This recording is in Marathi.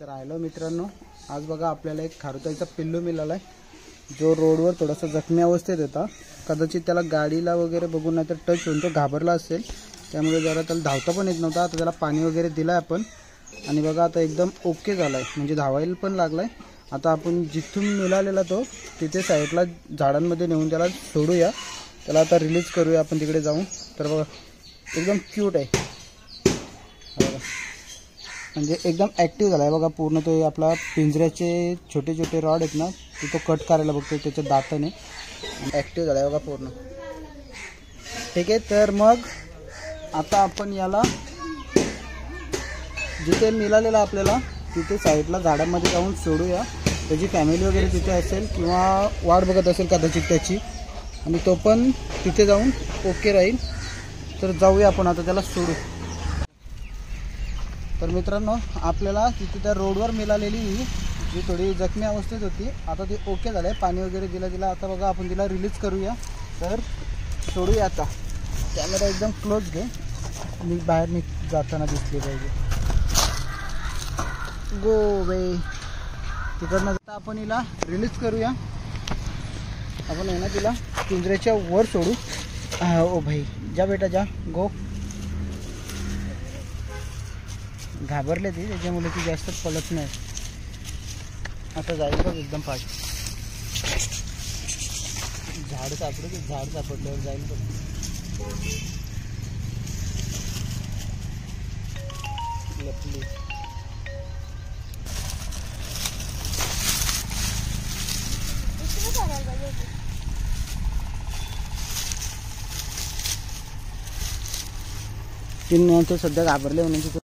तर हॅलो मित्रांनो, आज बघा आपल्याला एक खारुताईचा पिल्लू मिळाला आहे जो रोडवर थोडासा जखमी अवस्थेत होता। कदाचित त्याला गाडीला वगैरे बघून नाही तर टच होऊन तो घाबरला असेल, त्यामुळे जरा त्याला धावता पण येत नव्हता। आता त्याला पाणी वगैरे दिलं आपण आणि बघा आता एकदम ओके झालाय, म्हणजे धावायला पण लागलाय। आता आपण जिथून मिळालेला तो तिथे साईडला झाडांमध्ये नेऊन त्याला सोडूया, त्याला आता रिलीज करूया आपण तिकडे जाऊन। तर बघा एकदम क्यूट आहे, म्हणजे एकदम ॲक्टिव्ह झाला आहे बघा पूर्ण। तो आपला पिंजऱ्याचे छोटे छोटे रॉड आहेत ना, तो कट करायला बघतो त्याच्या दाताने, ॲक्टिव्ह झाला आहे बघा पूर्ण। ठीक आहे, तर मग आता आपण याला जिथे मिळालेला आपल्याला तिथे साईडला झाडांमध्ये जाऊन सोडूया। त्याची फॅमिली वगैरे तिथे असेल किंवा वाट बघत असेल कदाचित त्याची, आणि तो पण तिथे जाऊन ओके राहील। तर जाऊया आपण आता त्याला सोडू। तर मित्रांनो, आपल्याला तिथे त्या रोडवर मिळालेली जी थोडी जखमी अवस्थेत होती, आता ती ओके झालं आहे। पाणी वगैरे दिला आता बघा आपण तिला रिलीज करूया। तर सोडूया आता। कॅमेरा एकदम क्लोज घे, मी बाहेर जाताना दिसली पाहिजे। गो वे, तिकडनं आता आपण हिला रिलीज करूया। आपण आहे ना तिला पिंजऱ्याच्या वर सोडू। ओ भाई, जा बेटा जा, गो। घाबरले ती, त्याच्यामुळे ती जास्त पळत नाही। आता जाईल बघ एकदम फास्ट। झाड सापडल्यावर जाईल बघ। लपली। तीन तो सध्या घाबरले म्हणून